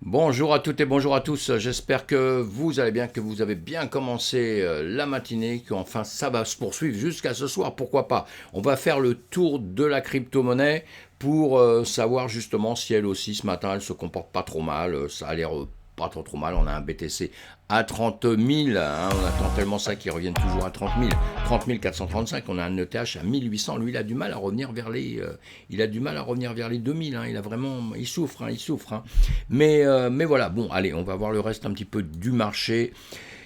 Bonjour à toutes et bonjour à tous. J'espère que vous allez bien, que vous avez bien commencé la matinée, qu'enfin ça va se poursuivre jusqu'à ce soir. Pourquoi pas? On va faire le tour de la crypto-monnaie pour savoir justement si elle aussi ce matin elle se comporte pas trop mal. Ça a l'air pas trop mal. On a un BTC à 30 000. Hein, on attend tellement ça qu'il revienne toujours à 30 000. 30 435. On a un ETH à 1800. Lui, il a du mal à revenir vers il a du mal à revenir vers les 2000. Hein. Il a vraiment, il souffre. Hein, il souffre. Hein. Mais voilà, bon, allez, on va voir le reste un petit peu du marché.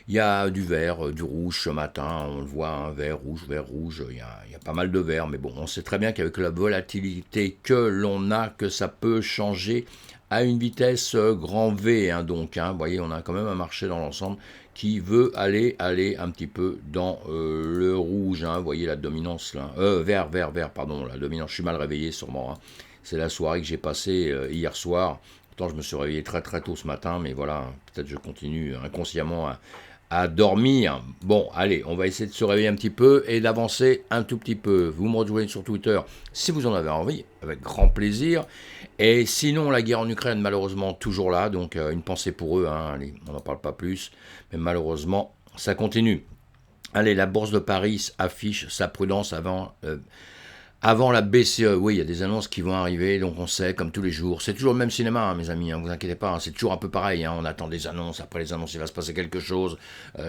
Il y a du vert, du rouge ce matin, on le voit, hein, vert, rouge, il y a pas mal de vert, mais bon, on sait très bien qu'avec la volatilité que l'on a, que ça peut changer à une vitesse grand V, hein, donc, hein, vous voyez, on a quand même un marché dans l'ensemble qui veut aller un petit peu dans le rouge, hein, vous voyez la dominance là, vert, pardon, la dominance, je suis mal réveillé sûrement, hein. C'est la soirée que j'ai passée hier soir. Pourtant, je me suis réveillé très très tôt ce matin, mais voilà, peut-être je continue inconsciemment à dormir. Bon, allez, on va essayer de se réveiller un petit peu et d'avancer un tout petit peu. Vous me rejoignez sur Twitter si vous en avez envie, avec grand plaisir. Et sinon, la guerre en Ukraine, malheureusement, toujours là, donc une pensée pour eux, hein, allez, on n'en parle pas plus, mais malheureusement, ça continue. Allez, la bourse de Paris affiche sa prudence avant la BCE. Oui, il y a des annonces qui vont arriver, donc on sait, comme tous les jours. C'est toujours le même cinéma, hein, mes amis, hein, vous inquiétez pas, hein, c'est toujours un peu pareil. Hein, on attend des annonces, après les annonces, il va se passer quelque chose.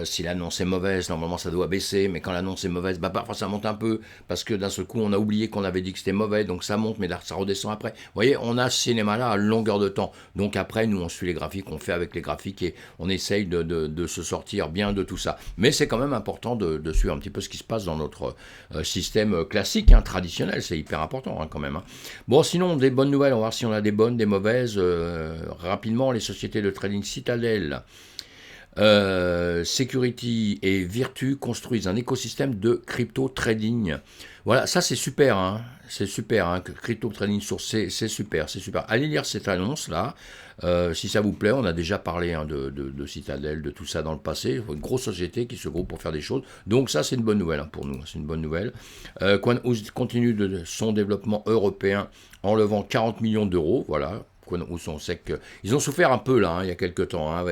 Si l'annonce est mauvaise, normalement ça doit baisser, mais quand l'annonce est mauvaise, bah parfois ça monte un peu, parce que d'un seul coup, on a oublié qu'on avait dit que c'était mauvais, donc ça monte, mais là, ça redescend après. Vous voyez, on a ce cinéma-là à longueur de temps. Donc après, nous, on suit les graphiques, on fait avec les graphiques et on essaye de se sortir bien de tout ça. Mais c'est quand même important de suivre un petit peu ce qui se passe dans notre système classique, hein, traditionnel, c'est hyper important hein, quand même. Hein. Bon, sinon, des bonnes nouvelles, on va voir si on a des bonnes, des mauvaises. Rapidement, les sociétés de trading Citadel, Security et Virtu construisent un écosystème de crypto trading. Voilà, ça c'est super, hein. C'est super, hein, crypto trading sur c'est super, c'est super. Allez lire cette annonce là, si ça vous plaît. On a déjà parlé hein, de Citadel, de tout ça dans le passé. Une grosse société qui se groupe pour faire des choses. Donc ça c'est une bonne nouvelle hein, pour nous, c'est une bonne nouvelle. Quanous continue de son développement européen en levant 40 millions d'euros, voilà. On sait qu'ils ont souffert un peu là, hein, il y a quelques temps, hein,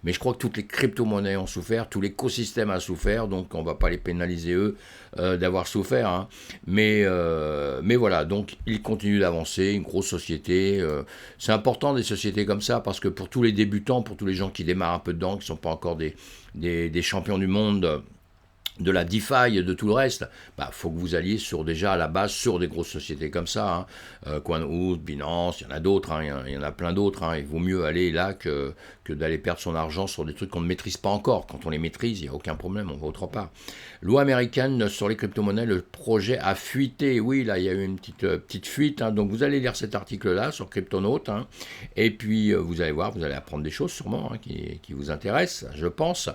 mais je crois que toutes les crypto-monnaies ont souffert, tout l'écosystème a souffert, donc on ne va pas les pénaliser eux d'avoir souffert. Hein. Mais voilà, donc ils continuent d'avancer, une grosse société. C'est important des sociétés comme ça parce que pour tous les débutants, pour tous les gens qui démarrent un peu dedans, qui ne sont pas encore des champions du monde de la DeFi et de tout le reste, bah, faut que vous alliez sur déjà à la base sur des grosses sociétés comme ça, hein. Quantum, Binance, il y en a d'autres, hein, il y en a plein d'autres. Hein. Il vaut mieux aller là que d'aller perdre son argent sur des trucs qu'on ne maîtrise pas encore. Quand on les maîtrise, il n'y a aucun problème, on va autre part. Loi américaine sur les crypto-monnaies, le projet a fuité. Oui, là, il y a eu une petite fuite. Hein. Donc, vous allez lire cet article-là sur Cryptonaut. Hein. Et puis, vous allez voir, vous allez apprendre des choses sûrement hein, qui vous intéressent, je pense.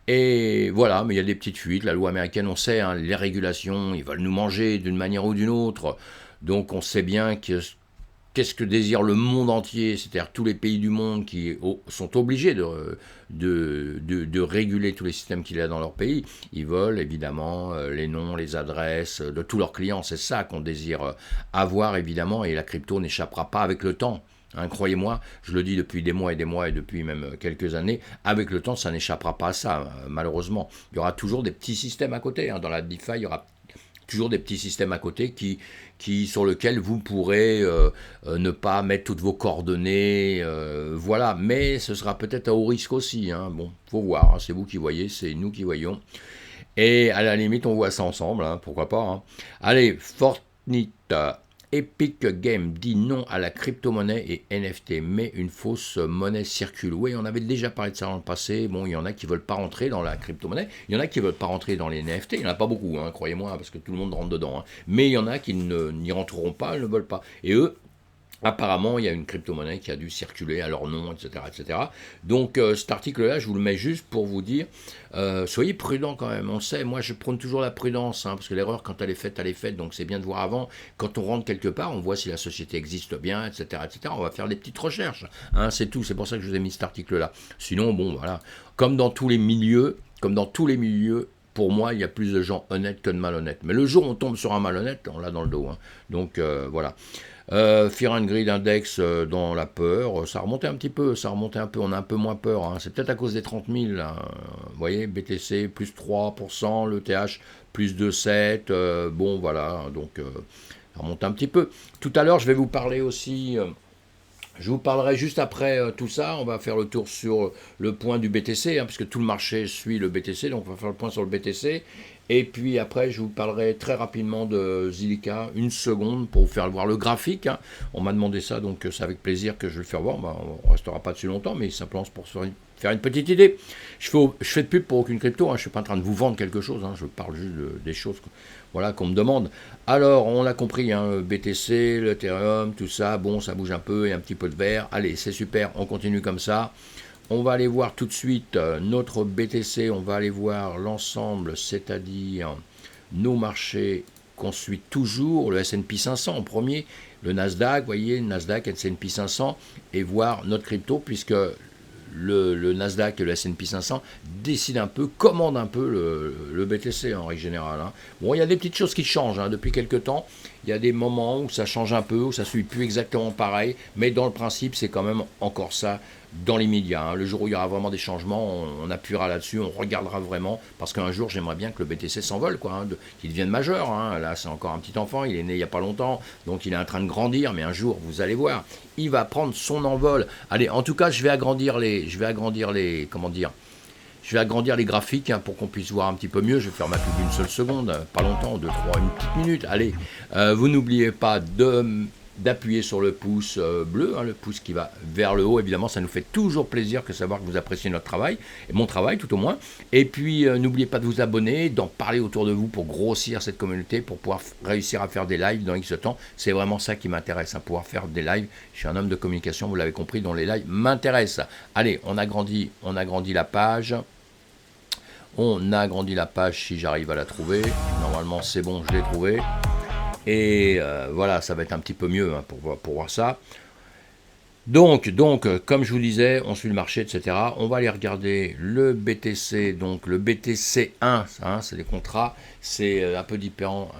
Et voilà, mais il y a des petites fuites. La loi américaine, on sait, hein, les régulations, ils veulent nous manger d'une manière ou d'une autre. Donc, on sait bien que qu'est-ce que désire le monde entier, c'est-à-dire tous les pays du monde qui sont obligés de réguler tous les systèmes qu'il y a dans leur pays. Ils veulent évidemment les noms, les adresses de tous leurs clients. C'est ça qu'on désire avoir évidemment et la crypto n'échappera pas avec le temps. Hein, croyez-moi, je le dis depuis des mois et depuis même quelques années, avec le temps, ça n'échappera pas à ça, malheureusement. Il y aura toujours des petits systèmes à côté. Hein. Dans la DeFi, il y aura toujours des petits systèmes à côté sur lesquels vous pourrez ne pas mettre toutes vos coordonnées, voilà. Mais ce sera peut-être à haut risque aussi. Hein. Bon, faut voir. Hein. C'est vous qui voyez, c'est nous qui voyons. Et à la limite, on voit ça ensemble. Hein. Pourquoi pas. Hein. Allez, Fortnite. Epic Games dit non à la crypto-monnaie et NFT, mais une fausse monnaie circule. Oui, on avait déjà parlé de ça dans le passé. Bon, il y en a qui ne veulent pas rentrer dans la crypto-monnaie, il y en a qui ne veulent pas rentrer dans les NFT, il n'y en a pas beaucoup, hein, croyez-moi, parce que tout le monde rentre dedans. Hein. Mais il y en a qui n'y rentreront pas, ils ne veulent pas. Et eux, apparemment, il y a une crypto-monnaie qui a dû circuler à leur nom, etc. etc. Donc cet article-là, je vous le mets juste pour vous dire, soyez prudents quand même. On sait, moi je prône toujours la prudence, hein, parce que l'erreur, quand elle est faite, donc c'est bien de voir avant. Quand on rentre quelque part, on voit si la société existe bien, etc. etc. On va faire des petites recherches. Hein, c'est tout, c'est pour ça que je vous ai mis cet article-là. Sinon, bon, voilà. Comme dans tous les milieux, pour moi, il y a plus de gens honnêtes que de malhonnêtes. Mais le jour où on tombe sur un malhonnête, on l'a dans le dos. Hein. Donc voilà. Fear and Greed Index dans la peur, ça remontait un petit peu, on a un peu moins peur, hein. C'est peut-être à cause des 30 000, là. Vous voyez, BTC plus 3%, le TH plus 2,7, bon voilà, donc ça remonte un petit peu. Tout à l'heure, je vais vous parler aussi, je vous parlerai juste après tout ça, on va faire le tour sur le point du BTC, hein, puisque tout le marché suit le BTC, donc on va faire le point sur le BTC. Et puis après, je vous parlerai très rapidement de Zilliqa, une seconde pour vous faire voir le graphique, hein. On m'a demandé ça, donc c'est avec plaisir que je vais le faire voir. Bah, on ne restera pas dessus longtemps, mais simplement pour se faire une petite idée. Je fais de pub pour aucune crypto, hein, je ne suis pas en train de vous vendre quelque chose, hein, je parle juste des choses voilà, qu'on me demande. Alors, on l'a compris, hein, BTC, l'Ethereum, tout ça, bon, ça bouge un peu, et un petit peu de vert. Allez, c'est super, on continue comme ça. On va aller voir tout de suite notre BTC, on va aller voir l'ensemble, c'est-à-dire nos marchés qu'on suit toujours, le S&P 500 en premier, le Nasdaq, vous voyez, Nasdaq, S&P 500, et voir notre crypto, puisque le Nasdaq et le S&P 500 décident un peu, commandent un peu le BTC en règle générale, hein. Bon, il y a des petites choses qui changent, hein, depuis quelques temps. Il y a des moments où ça change un peu, où ça ne suit plus exactement pareil, mais dans le principe, c'est quand même encore ça dans l'immédiat, hein. Le jour où il y aura vraiment des changements, on appuiera là-dessus, on regardera vraiment, parce qu'un jour, j'aimerais bien que le BTC s'envole, quoi, hein, qu'il devienne majeur, hein. Là, c'est encore un petit enfant, il est né il n'y a pas longtemps, donc il est en train de grandir, mais un jour, vous allez voir, il va prendre son envol. Allez, en tout cas, je vais agrandir les, comment dire, je vais agrandir les graphiques, hein, pour qu'on puisse voir un petit peu mieux. Je vais faire ma pub d'une seule seconde, pas longtemps, 2, 3, une petite minute. Allez, vous n'oubliez pas d'appuyer sur le pouce bleu, hein, le pouce qui va vers le haut. Évidemment, ça nous fait toujours plaisir de savoir que vous appréciez notre travail, et mon travail tout au moins. Et puis, n'oubliez pas de vous abonner, d'en parler autour de vous pour grossir cette communauté, pour pouvoir réussir à faire des lives dans X temps. C'est vraiment ça qui m'intéresse, hein, pouvoir faire des lives. Je suis un homme de communication, vous l'avez compris, dont les lives m'intéressent. Allez, on agrandit la page. On agrandit la page si j'arrive à la trouver. Normalement, c'est bon, je l'ai trouvée. Et voilà, ça va être un petit peu mieux, hein, pour voir ça. Donc, comme je vous disais, on suit le marché, etc. On va aller regarder le BTC, donc le BTC1, hein, c'est des contrats, c'est un peu différent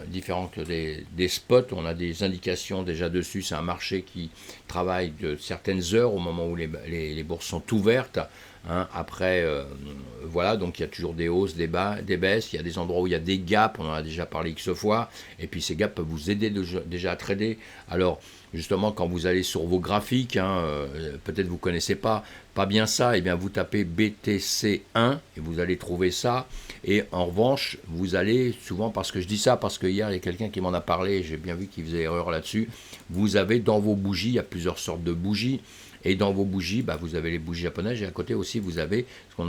que des spots. On a des indications déjà dessus, c'est un marché qui travaille de certaines heures au moment où les bourses sont ouvertes. Hein, après, voilà, donc il y a toujours des hausses, des baisses, il y a des endroits où il y a des gaps, on en a déjà parlé X fois, et puis ces gaps peuvent vous aider déjà à trader. Alors, justement, quand vous allez sur vos graphiques, hein, peut-être vous ne connaissez pas bien ça, et bien vous tapez BTC1 et vous allez trouver ça. Et en revanche, vous allez souvent, parce que je dis ça, parce que hier il y a quelqu'un qui m'en a parlé, j'ai bien vu qu'il faisait erreur là-dessus, vous avez dans vos bougies, il y a plusieurs sortes de bougies. Et dans vos bougies, bah, vous avez les bougies japonaises, et à côté aussi, vous avez ce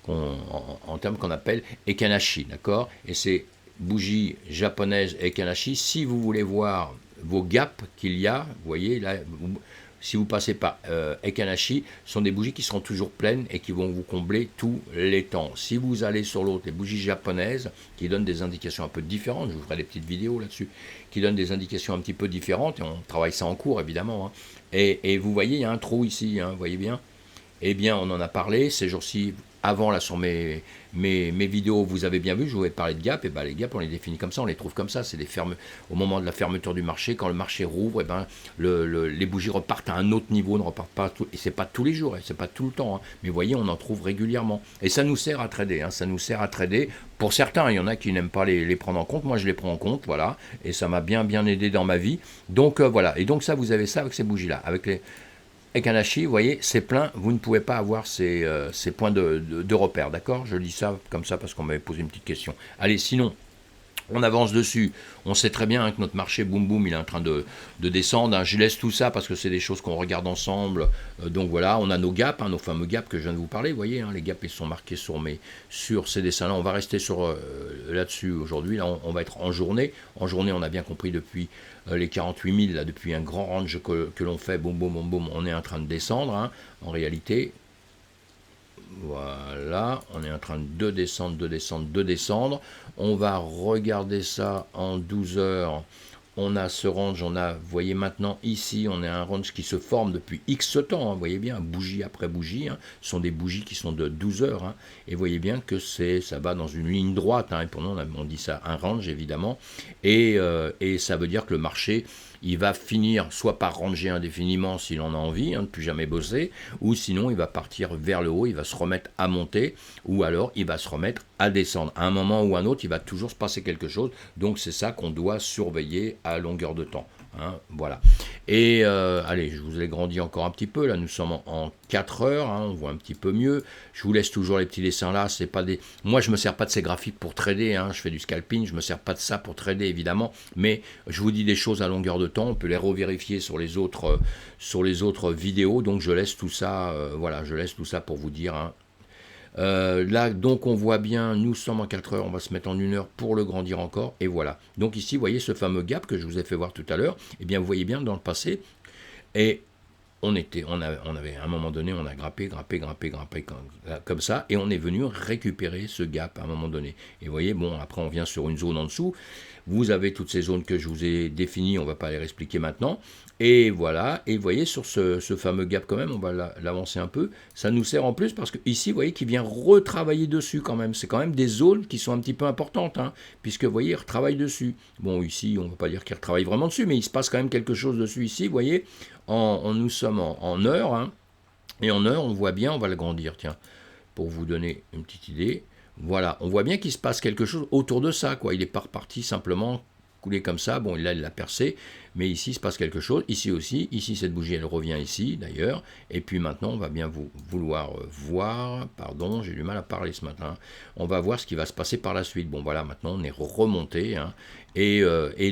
en termes qu'on appelle ekanashi, d'accord? Et ces bougies japonaises ekanashi, si vous voulez voir vos gaps qu'il y a, vous voyez, là, si vous passez par ekanashi, ce sont des bougies qui seront toujours pleines et qui vont vous combler tous les temps. Si vous allez sur l'autre, les bougies japonaises, qui donnent des indications un peu différentes, je vous ferai des petites vidéos là-dessus, qui donnent des indications un petit peu différentes, et on travaille ça en cours, évidemment, hein. Et vous voyez, il y a un trou ici, hein, vous voyez bien. Eh bien, on en a parlé ces jours-ci. Avant, là, sur mes vidéos, vous avez bien vu, je vous ai parlé de gap. Et ben, les gaps, on les définit comme ça, on les trouve comme ça. C'est au moment de la fermeture du marché, quand le marché rouvre, et ben, les bougies repartent à un autre niveau, ne repartent pas et c'est pas tous les jours, c'est pas tout le temps, hein. Mais vous voyez, on en trouve régulièrement. Et ça nous sert à trader, hein, ça nous sert à trader. Pour certains, il y en a qui n'aiment pas les prendre en compte. Moi, je les prends en compte, voilà. Et ça m'a bien aidé dans ma vie. Donc, voilà. Et donc, ça, vous avez ça avec ces bougies-là. Avec les ekanashi, vous voyez, c'est plein, vous ne pouvez pas avoir ces points de repère, d'accord? Je dis ça comme ça parce qu'on m'avait posé une petite question. Allez, sinon, on avance dessus. On sait très bien, hein, que notre marché, boum boum, il est en train de descendre, hein. Je laisse tout ça parce que c'est des choses qu'on regarde ensemble. Donc voilà, on a nos gaps, hein, nos fameux gaps que je viens de vous parler. Vous voyez, hein, les gaps, ils sont marqués sur ces dessins-là. On va rester là-dessus aujourd'hui. Là, on va être en journée. En journée, on a bien compris depuis les 48 000, là, depuis un grand range que l'on fait, boum boum boum boum, on est en train de descendre, hein, en réalité. Voilà, on est en train de descendre. On va regarder ça en 12 heures. On a ce range, vous voyez maintenant ici, on a un range qui se forme depuis X temps, hein, vous voyez bien, bougie après bougie, hein, ce sont des bougies qui sont de 12 heures, hein, et vous voyez bien que ça va dans une ligne droite, hein, et pour nous on dit ça un range évidemment, et ça veut dire que le marché, il va finir soit par ranger indéfiniment s'il en a envie, hein, de plus jamais bosser, ou sinon il va partir vers le haut, il va se remettre à monter, ou alors il va se remettre à descendre. À un moment ou à un autre, il va toujours se passer quelque chose, donc c'est ça qu'on doit surveiller à longueur de temps. Hein, voilà. Et allez, je vous ai grandi encore un petit peu. Là, nous sommes en 4 heures. Hein, on voit un petit peu mieux. Je vous laisse toujours les petits dessins là. C'est pas des. Moi, je me sers pas de ces graphiques pour trader. Hein, je fais du scalping. Je me sers pas de ça pour trader, évidemment. Mais je vous dis des choses à longueur de temps. On peut les revérifier sur les autres vidéos. Donc, je laisse tout ça. Voilà, je laisse tout ça pour vous dire. Hein. Là, donc, on voit bien, nous sommes en 4 heures, on va se mettre en 1 heure pour le grandir encore, et voilà. Donc ici, vous voyez ce fameux gap que je vous ai fait voir tout à l'heure, eh bien, vous voyez bien dans le passé, et on avait à un moment donné, on a grimpé comme ça, et on est venu récupérer ce gap à un moment donné. Et vous voyez, bon, après, on vient sur une zone en dessous. Vous avez toutes ces zones que je vous ai définies, on ne va pas les expliquer maintenant. Et voilà, et vous voyez, sur ce fameux gap quand même, on va l'avancer un peu. Ça nous sert en plus parce que ici, vous voyez qu'il vient retravailler dessus quand même. C'est quand même des zones qui sont un petit peu importantes, hein, puisque vous voyez, il retravaille dessus. Bon, ici, on ne va pas dire qu'il retravaille vraiment dessus, mais il se passe quand même quelque chose dessus ici, vous voyez. Nous sommes en heure, hein, et en heure, on voit bien, on va le grandir, tiens, pour vous donner une petite idée. Voilà, on voit bien qu'il se passe quelque chose autour de ça, quoi. Il n'est pas reparti simplement couler comme ça. Bon, là, il l'a percé, mais ici, il se passe quelque chose. Ici aussi, ici, cette bougie, elle revient ici, d'ailleurs. Et puis maintenant, on va bien vouloir voir, pardon, j'ai du mal à parler ce matin. On va voir ce qui va se passer par la suite. Bon, voilà, maintenant, on est remonté, hein. Et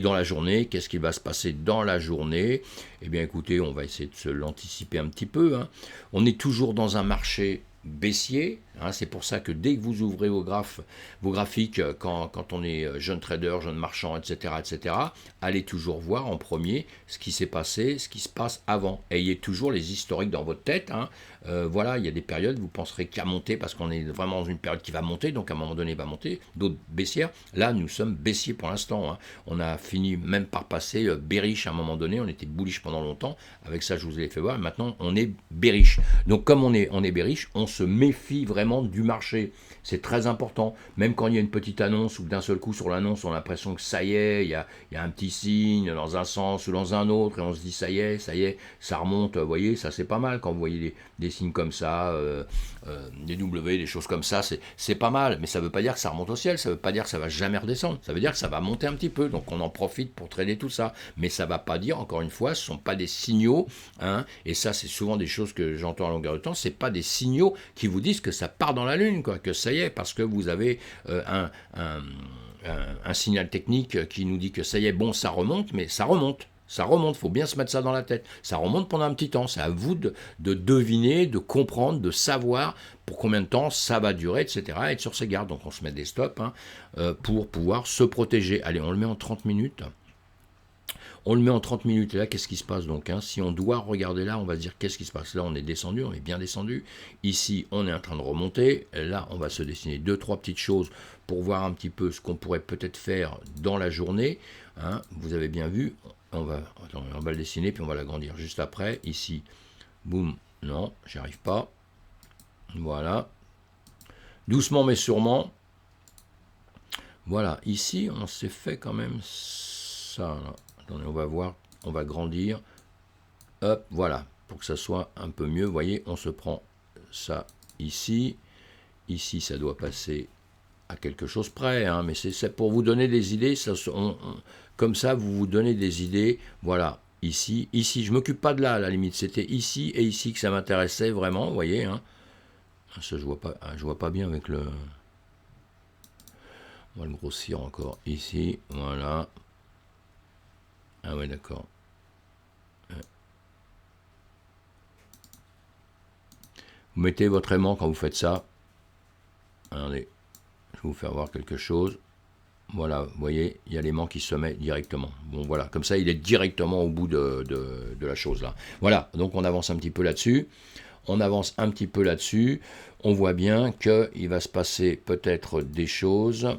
dans la journée, qu'est-ce qui va se passer dans la journée? Eh bien, écoutez, on va essayer de se l'anticiper un petit peu, hein. On est toujours dans un marché baissier, hein, c'est pour ça que dès que vous ouvrez vos graphiques, quand on est jeune trader, jeune marchand, etc., allez toujours voir en premier ce qui s'est passé, ce qui se passe avant. Ayez toujours les historiques dans votre tête. Hein. Voilà, il y a des périodes, vous penserez qu'il y a monté parce qu'on est vraiment dans une période qui va monter, donc à un moment donné, il va monter, d'autres baissières. Là, nous sommes baissiers pour l'instant. Hein. On a fini même par passer bearish à un moment donné, on était bullish pendant longtemps. Avec ça, je vous ai fait voir. Maintenant, on est bearish. Donc, comme on est bearish, on se méfie vraiment du marché. C'est très important. Même quand il y a une petite annonce ou d'un seul coup sur l'annonce, on a l'impression que ça y est, il y a un petit signe dans un sens ou dans un autre et on se dit ça y est, ça remonte. Vous voyez, ça c'est pas mal quand vous voyez des signes comme ça, des W, des choses comme ça, c'est pas mal. Mais ça veut pas dire que ça remonte au ciel, ça veut pas dire que ça va jamais redescendre. Ça veut dire que ça va monter un petit peu. Donc on en profite pour trader tout ça. Mais ça va pas dire, encore une fois, ce sont pas des signaux. Hein, et ça, c'est souvent des choses que j'entends à longueur de temps. C'est pas des signaux qui vous disent que ça part dans la lune, quoi, que ça y est, parce que vous avez un signal technique qui nous dit que ça y est, bon, ça remonte, mais ça remonte. Ça remonte, il faut bien se mettre ça dans la tête. Ça remonte pendant un petit temps. C'est à vous de deviner, de comprendre, de savoir pour combien de temps ça va durer, etc. Être sur ses gardes. Donc on se met des stops hein, pour pouvoir se protéger. Allez, on le met en 30 minutes. On le met en 30 minutes. Et là, qu'est-ce qui se passe donc hein? Si on doit regarder là, on va se dire qu'est-ce qui se passe. Là, on est descendu, on est bien descendu. Ici, on est en train de remonter. Là, on va se dessiner 2-3 petites choses pour voir un petit peu ce qu'on pourrait peut-être faire dans la journée. Hein? Vous avez bien vu. On va le dessiner, puis on va l'agrandir juste après. Ici, boum, non, j'y arrive pas. Voilà. Doucement mais sûrement. Voilà, ici, on s'est fait quand même ça. Là. Attendez, on va voir, on va grandir. Hop, voilà, pour que ça soit un peu mieux. Vous voyez, on se prend ça ici. Ici, ça doit passer à quelque chose près, hein, mais c'est pour vous donner des idées. Comme ça, vous vous donnez des idées. Voilà, ici, je m'occupe pas de là, à la limite. C'était ici et ici que ça m'intéressait vraiment, vous voyez. Hein. Ça, je vois pas bien avec le... On va le grossir encore ici, voilà. Ah ouais, d'accord. Vous mettez votre aimant quand vous faites ça. Attendez, je vais vous faire voir quelque chose. Voilà, vous voyez, il y a l'aimant qui se met directement. Bon, voilà, comme ça, il est directement au bout de la chose, là. Voilà, donc on avance un petit peu là-dessus. On avance un petit peu là-dessus. On voit bien qu'il va se passer peut-être des choses.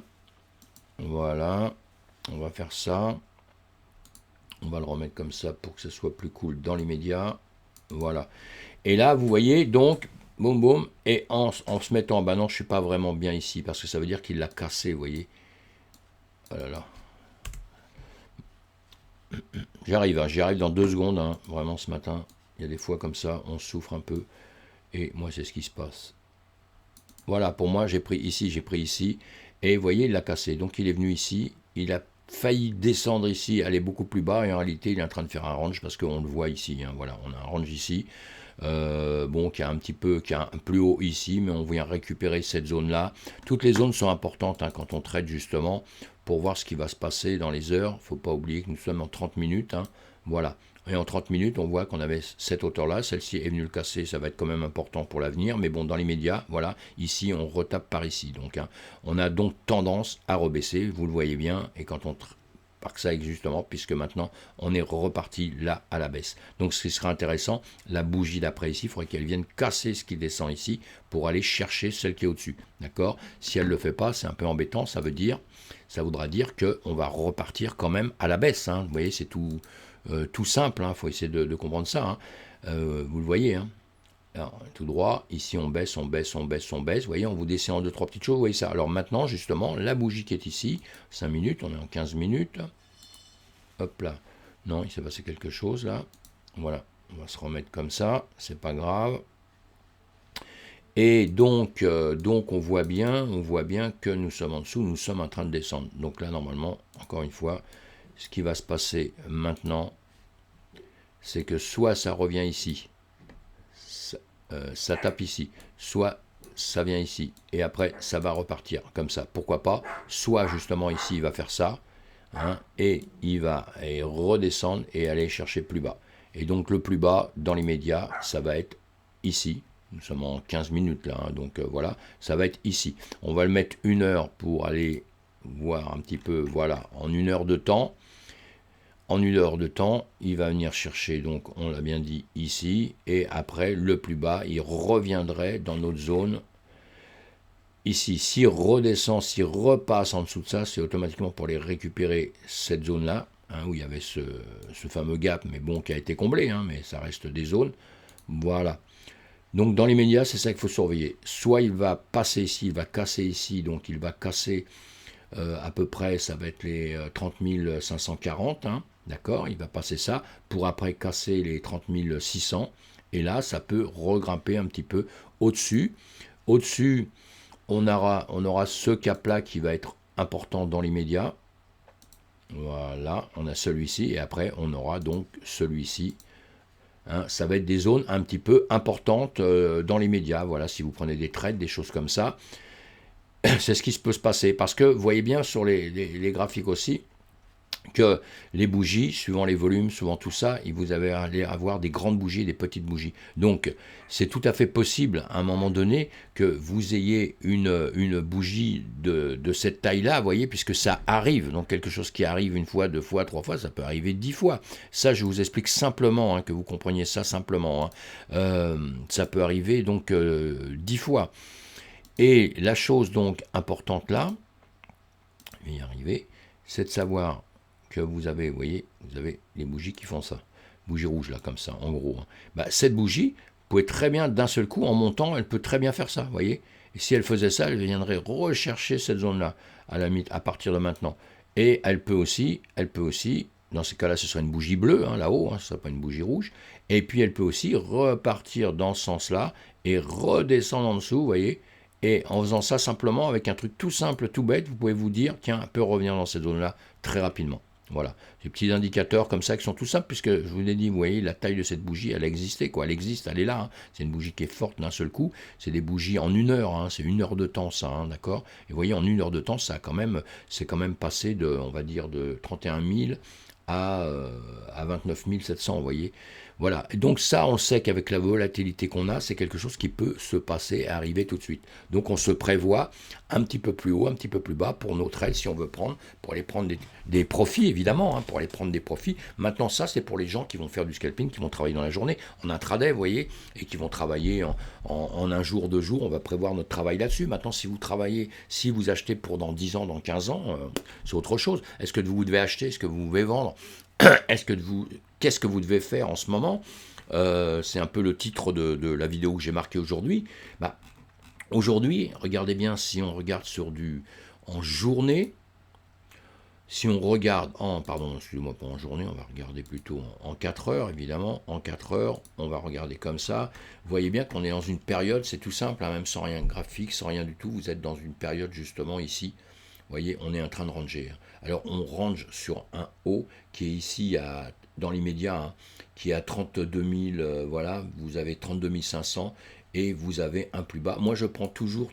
Voilà, on va faire ça. On va le remettre comme ça pour que ce soit plus cool dans l'immédiat. Voilà. Et là, vous voyez, donc, boum, boum, et en se mettant, bah non, je ne suis pas vraiment bien ici, parce que ça veut dire qu'il l'a cassé, vous voyez. Oh là là. J'arrive, hein, j'y arrive dans 2 secondes, hein, vraiment ce matin. Il y a des fois comme ça, on souffre un peu. Et moi, c'est ce qui se passe. Voilà, pour moi, j'ai pris ici. Et vous voyez, il l'a cassé. Donc il est venu ici, il a failli descendre ici, aller beaucoup plus bas. Et en réalité, il est en train de faire un range parce qu'on le voit ici. Hein, voilà, on a un range ici. Bon, qui a un petit peu, qui a un plus haut ici, mais on vient récupérer cette zone-là. Toutes les zones sont importantes hein, quand on trade justement pour voir ce qui va se passer dans les heures. Il ne faut pas oublier que nous sommes en 30 minutes. Hein, voilà. Et en 30 minutes, on voit qu'on avait cette hauteur-là. Celle-ci est venue le casser. Ça va être quand même important pour l'avenir. Mais bon, dans les médias, voilà. Ici, on retape par ici. Donc, hein, on a donc tendance à rebaisser. Vous le voyez bien. Et quand on par ça justement, puisque maintenant on est reparti là à la baisse. Donc ce qui sera intéressant, la bougie d'après ici, il faudrait qu'elle vienne casser ce qui descend ici pour aller chercher celle qui est au-dessus. D'accord? Si elle ne le fait pas, c'est un peu embêtant, ça voudra dire qu'on va repartir quand même à la baisse. Hein. Vous voyez, c'est tout simple, il faut essayer de comprendre ça. Hein. Vous le voyez, hein. Alors, tout droit, ici on baisse, vous voyez, on vous descend en 2-3 petites choses, vous voyez ça. Alors maintenant, justement, la bougie qui est ici, 5 minutes, on est en 15 minutes, hop là, non, il s'est passé quelque chose là, voilà, on va se remettre comme ça, c'est pas grave. Et donc on voit bien que nous sommes en dessous, nous sommes en train de descendre. Donc là, normalement, encore une fois, ce qui va se passer maintenant, c'est que soit ça revient ici, ça tape ici, soit ça vient ici, et après ça va repartir comme ça. Pourquoi pas? Soit justement ici il va faire ça, hein, et il va redescendre et aller chercher plus bas. Et donc le plus bas dans les médias, ça va être ici. Nous sommes en 15 minutes là, hein, donc voilà, ça va être ici. On va le mettre 1 heure pour aller voir un petit peu, voilà, en 1 heure de temps. En 1 heure de temps, il va venir chercher, donc on l'a bien dit, ici, et après, le plus bas, il reviendrait dans notre zone, ici. S'il redescend, s'il repasse en dessous de ça, c'est automatiquement pour aller récupérer cette zone-là, hein, où il y avait ce fameux gap, mais bon, qui a été comblé, hein, mais ça reste des zones. Voilà. Donc dans les médias, c'est ça qu'il faut surveiller. Soit il va passer ici, il va casser ici, donc il va casser à peu près, ça va être les 30 540, hein, d'accord, il va passer ça, pour après casser les 30 600, et là, ça peut regrimper un petit peu au-dessus. Au-dessus, on aura ce cap-là qui va être important dans les médias. Voilà, on a celui-ci, et après, on aura donc celui-ci. Hein, ça va être des zones un petit peu importantes dans les médias. Voilà, si vous prenez des trades, des choses comme ça, c'est ce qui peut se passer. Parce que vous voyez bien sur les graphiques aussi, que les bougies, suivant les volumes, suivant tout ça, vous allez avoir des grandes bougies et des petites bougies. Donc, c'est tout à fait possible, à un moment donné, que vous ayez une bougie de cette taille-là, vous voyez, puisque ça arrive. Donc, quelque chose qui arrive 1 fois, 2 fois, 3 fois, ça peut arriver 10 fois. Ça, je vous explique simplement, hein, que vous compreniez ça simplement. Hein. Ça peut arriver, donc, 10 fois. Et la chose, donc, importante là, je vais y arriver, c'est de savoir que vous avez, vous voyez, vous avez les bougies qui font ça. Bougie rouge, là, comme ça, en gros. Hein. Bah, cette bougie, vous pouvez très bien, d'un seul coup, en montant, elle peut très bien faire ça, vous voyez. Et si elle faisait ça, elle viendrait rechercher cette zone-là, à la limite, à partir de maintenant. Et elle peut aussi, dans ces cas-là, ce serait une bougie bleue, hein, là-haut, hein, ce ne serait pas une bougie rouge. Et puis, elle peut aussi repartir dans ce sens-là et redescendre en dessous, vous voyez. Et en faisant ça simplement, avec un truc tout simple, tout bête, vous pouvez vous dire, tiens, elle peut revenir dans cette zone-là très rapidement. Voilà, des petits indicateurs comme ça qui sont tout simples, puisque je vous l'ai dit, vous voyez, la taille de cette bougie, elle existait, quoi. Elle existe, elle est là. Hein. C'est une bougie qui est forte d'un seul coup. C'est des bougies en 1 heure, hein. C'est 1 heure de temps, ça, hein, d'accord. Et vous voyez, en 1 heure de temps, c'est quand même passé de, on va dire, de 31 000 à 29 700, vous voyez. Voilà, et donc ça, on sait qu'avec la volatilité qu'on a, c'est quelque chose qui peut se passer, arriver tout de suite. Donc on se prévoit un petit peu plus haut, un petit peu plus bas pour nos trades, si on veut prendre, pour aller prendre des profits, évidemment, hein, pour aller prendre des profits. Maintenant, ça, c'est pour les gens qui vont faire du scalping, qui vont travailler dans la journée, en intraday, vous voyez, et qui vont travailler en 1 jour, 2 jours, on va prévoir notre travail là-dessus. Maintenant, si vous travaillez, si vous achetez pour dans 10 ans, dans 15 ans, c'est autre chose. Est-ce que vous devez acheter, est-ce que vous devez vendre? Qu'est-ce que vous devez faire en ce moment? C'est un peu le titre de la vidéo que j'ai marqué aujourd'hui. Bah, aujourd'hui, regardez bien, si on regarde en journée, Si on regarde pardon, excusez-moi, pas en journée, on va regarder plutôt en 4 heures, évidemment. En 4 heures, on va regarder comme ça. Vous voyez bien qu'on est dans une période, c'est tout simple, hein, même sans rien de graphique, sans rien du tout. Vous êtes dans une période justement ici. Vous voyez, on est en train de ranger. Alors, on range sur un haut qui est ici dans l'immédiat, hein, qui est à 32 000, voilà, vous avez 32 500 et vous avez un plus bas. Moi, je prends toujours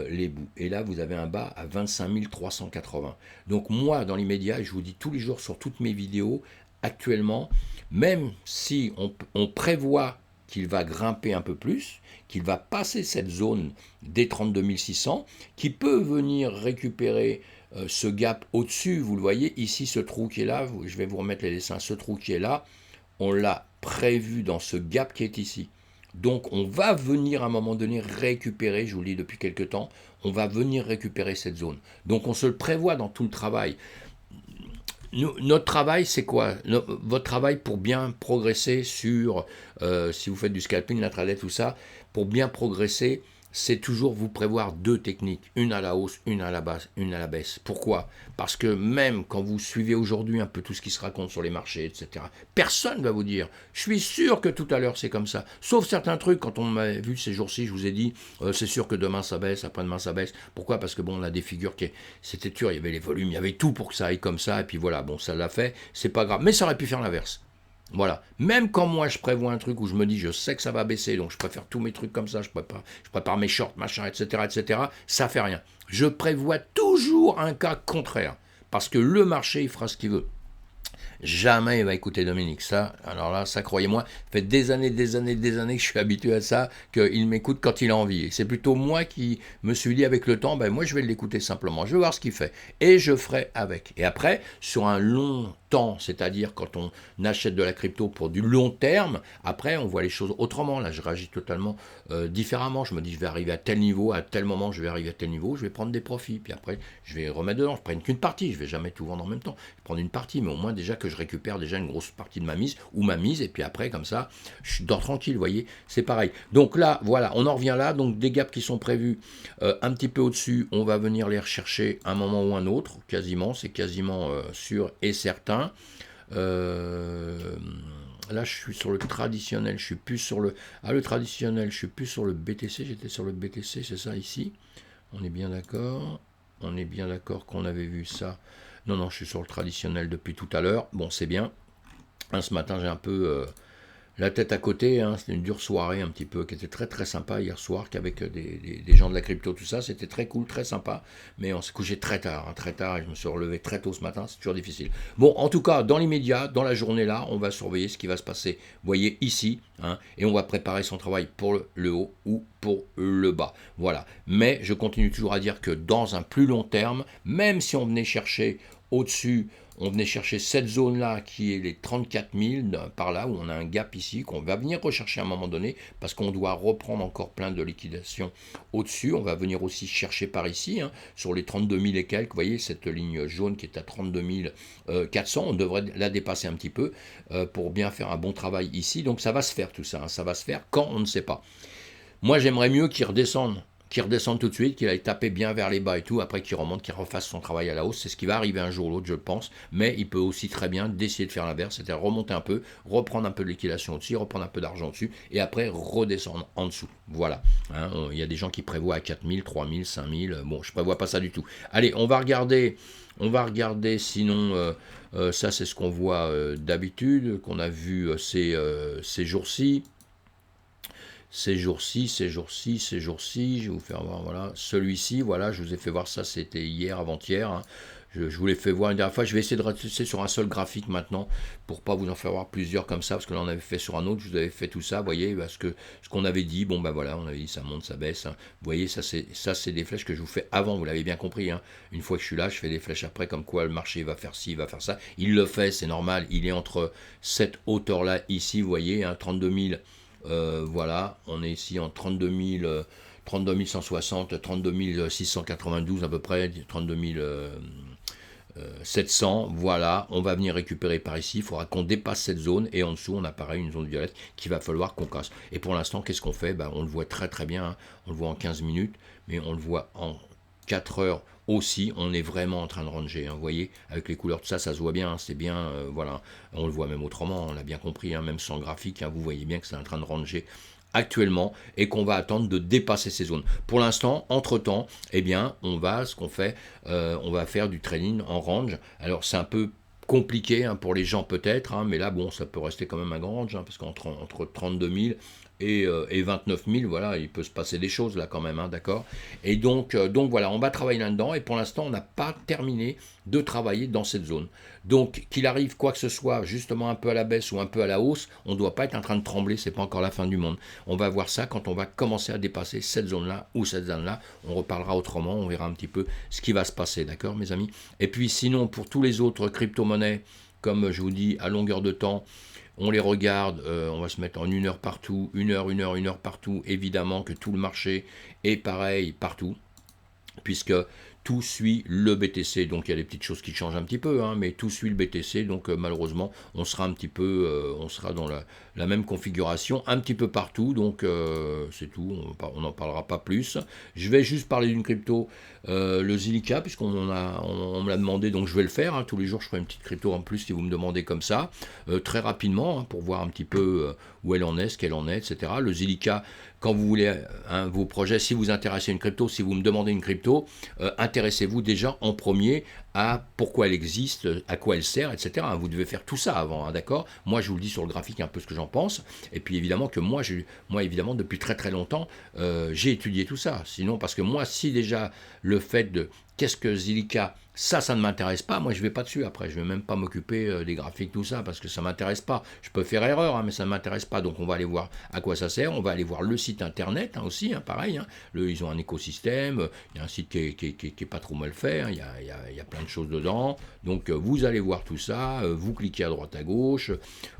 les bouts. Et là, vous avez un bas à 25 380. Donc moi, dans l'immédiat, je vous dis tous les jours sur toutes mes vidéos, actuellement, même si on prévoit qu'il va grimper un peu plus, qu'il va passer cette zone des 32 600, qui peut venir récupérer ce gap au-dessus, vous le voyez, ici, ce trou qui est là, je vais vous remettre les dessins, ce trou qui est là, on l'a prévu dans ce gap qui est ici. Donc on va venir à un moment donné récupérer, je vous le dis depuis quelques temps, on va venir récupérer cette zone. Donc on se le prévoit dans tout le travail. Notre travail, c'est quoi? Votre travail pour bien progresser sur, si vous faites du scalping, l'intraday, tout ça, pour bien progresser, c'est toujours vous prévoir deux techniques, une à la hausse, une à la baisse. Pourquoi? Parce que même quand vous suivez aujourd'hui un peu tout ce qui se raconte sur les marchés, etc., personne ne va vous dire, je suis sûr que tout à l'heure c'est comme ça. Sauf certains trucs, quand on m'a vu ces jours-ci, je vous ai dit, c'est sûr que demain ça baisse, après-demain ça baisse. Pourquoi? Parce que bon, on a des figures c'était dur, il y avait les volumes, il y avait tout pour que ça aille comme ça, et puis voilà, bon, ça l'a fait, c'est pas grave. Mais ça aurait pu faire l'inverse. Voilà. Même quand moi je prévois un truc où je me dis je sais que ça va baisser, donc je préfère tous mes trucs comme ça, je prépare mes shorts, machin, etc., ça fait rien. Je prévois toujours un cas contraire. Parce que le marché, il fera ce qu'il veut. Jamais il va écouter Dominique. Ça, alors là, ça, croyez-moi, ça fait des années que je suis habitué à ça, qu'il m'écoute quand il a envie. Et c'est plutôt moi qui me suis dit avec le temps, ben moi je vais l'écouter simplement, je vais voir ce qu'il fait. Et je ferai avec. Et après, sur un long temps, c'est-à-dire quand on achète de la crypto pour du long terme, après on voit les choses autrement. Là, je réagis totalement différemment. Je me dis, je vais arriver à tel niveau, à tel moment, je vais arriver à tel niveau, je vais prendre des profits. Puis après, je vais remettre dedans. Je ne prends qu'une partie, je ne vais jamais tout vendre en même temps. Je vais prendre une partie, mais au moins déjà que je récupère déjà une grosse partie de ma mise, ou ma mise, et puis après, comme ça, je dors tranquille, vous voyez, c'est pareil. Donc là, voilà, on en revient là, donc des gaps qui sont prévus un petit peu au-dessus, on va venir les rechercher un moment ou un autre, quasiment, c'est quasiment sûr et certain. Là, je suis sur le traditionnel, je suis plus sur le... Ah, le traditionnel, je suis plus sur le BTC, j'étais sur le BTC, c'est ça ici. On est bien d'accord. On est bien d'accord qu'on avait vu ça. Non, non, je suis sur le traditionnel depuis tout à l'heure. Bon, c'est bien. Hein, ce matin, j'ai un peu la tête à côté. Hein. C'était une dure soirée un petit peu, qui était très très sympa hier soir, qu'avec des gens de la crypto, tout ça. C'était très cool, très sympa. Mais on s'est couché très tard, et je me suis relevé très tôt ce matin. C'est toujours difficile. Bon, en tout cas, dans l'immédiat, dans la journée là, on va surveiller ce qui va se passer. Vous voyez ici, hein, et on va préparer son travail pour le haut ou pour le bas. Voilà. Mais je continue toujours à dire que dans un plus long terme, même si on venait chercher au-dessus, on venait chercher cette zone-là qui est les 34 000, par là où on a un gap ici, qu'on va venir rechercher à un moment donné, parce qu'on doit reprendre encore plein de liquidations au-dessus. On va venir aussi chercher par ici, hein, sur les 32 000 et quelques, vous voyez, cette ligne jaune qui est à 32 400, on devrait la dépasser un petit peu pour bien faire un bon travail ici. Donc ça va se faire tout ça, hein, ça va se faire quand on ne sait pas. Moi, j'aimerais mieux qu'il redescende tout de suite, qu'il aille taper bien vers les bas et tout, après qu'il remonte, qu'il refasse son travail à la hausse. C'est ce qui va arriver un jour ou l'autre, je pense, mais il peut aussi très bien décider de faire l'inverse, c'est-à-dire remonter un peu, reprendre un peu de liquidation au-dessus, reprendre un peu d'argent dessus, et après redescendre en dessous. Voilà. Hein, il y a des gens qui prévoient à 4 000, 3 000, 5 000, bon, je ne prévois pas ça du tout. Allez, on va regarder sinon... ça, c'est ce qu'on voit d'habitude, qu'on a vu ces jours-ci. Ces jours-ci, je vais vous faire voir, voilà, celui-ci, voilà, je vous ai fait voir ça, c'était hier, avant-hier, hein. Je vous l'ai fait voir une dernière fois, je vais essayer de rester sur un seul graphique maintenant, pour pas vous en faire voir plusieurs comme ça, parce que là on avait fait sur un autre, je vous avais fait tout ça, vous voyez, parce que ce qu'on avait dit, bon ben voilà, on avait dit ça monte, ça baisse, hein. Vous voyez, ça c'est des flèches que je vous fais avant, vous l'avez bien compris, hein. Une fois que je suis là, je fais des flèches après, comme quoi le marché va faire ci, va faire ça, il le fait, c'est normal, il est entre cette hauteur-là, ici, vous voyez, hein, 32 000, voilà, on est ici en 32 160, 32 692 à peu près, 32 700, voilà, on va venir récupérer par ici, il faudra qu'on dépasse cette zone, et en dessous on a pareil une zone violette qu'il va falloir qu'on casse. Et pour l'instant, qu'est-ce qu'on fait? On le voit très très bien, hein. On le voit en 15 minutes, mais on le voit en 4 heures, aussi, on est vraiment en train de ranger, hein, vous voyez, avec les couleurs, tout ça, ça se voit bien, c'est bien, voilà, on le voit même autrement, on l'a bien compris, hein, même sans graphique, hein, vous voyez bien que c'est en train de ranger actuellement et qu'on va attendre de dépasser ces zones. Pour l'instant, entre-temps, eh bien, ce qu'on fait, on va faire du trading en range. Alors, c'est un peu compliqué hein, pour les gens peut-être, hein, mais là, bon, ça peut rester quand même un grand range, hein, parce qu'entre 32 000 et 29 000, voilà, il peut se passer des choses là quand même, hein, d'accord. Et donc voilà, on va travailler là-dedans, et pour l'instant, on n'a pas terminé de travailler dans cette zone. Donc, qu'il arrive quoi que ce soit, justement un peu à la baisse ou un peu à la hausse, on ne doit pas être en train de trembler, c'est pas encore la fin du monde. On va voir ça quand on va commencer à dépasser cette zone-là ou cette zone-là. On reparlera autrement, on verra un petit peu ce qui va se passer, d'accord, mes amis. Et puis, sinon, pour tous les autres crypto-monnaies, comme je vous dis, à longueur de temps, on les regarde, on va se mettre en 1 heure partout, 1 heure partout, évidemment que tout le marché est pareil partout, puisque tout suit le BTC, donc il y a des petites choses qui changent un petit peu, hein, mais tout suit le BTC, donc malheureusement on sera un petit peu, on sera dans la même configuration un petit peu partout, donc c'est tout, on n'en parlera pas plus. Je vais juste parler d'une crypto, le Zilliqa, puisqu'on on me l'a demandé, donc je vais le faire, hein, tous les jours je ferai une petite crypto en plus si vous me demandez comme ça, très rapidement, hein, pour voir un petit peu où elle en est, ce qu'elle en est, etc. Le Zilliqa, quand vous voulez vos projets, si vous intéressez à une crypto, si vous me demandez une crypto, intéressez-vous déjà en premier à pourquoi elle existe, à quoi elle sert, etc. Vous devez faire tout ça avant, hein, d'accord. Moi, je vous le dis sur le graphique un peu ce que j'en pense. Et puis évidemment que moi évidemment, depuis très très longtemps, j'ai étudié tout ça. Sinon, parce que moi, si déjà le fait de qu'est-ce que Zilliqa, ça ne m'intéresse pas, moi je vais pas dessus après, je vais même pas m'occuper des graphiques, tout ça, parce que ça m'intéresse pas. Je peux faire erreur, hein, mais ça ne m'intéresse pas, donc on va aller voir à quoi ça sert, on va aller voir le site internet hein, aussi, hein, pareil, hein. Ils ont un écosystème, il y a un site qui est pas trop mal fait, hein, il y a plein de choses dedans, donc vous allez voir tout ça, vous cliquez à droite à gauche,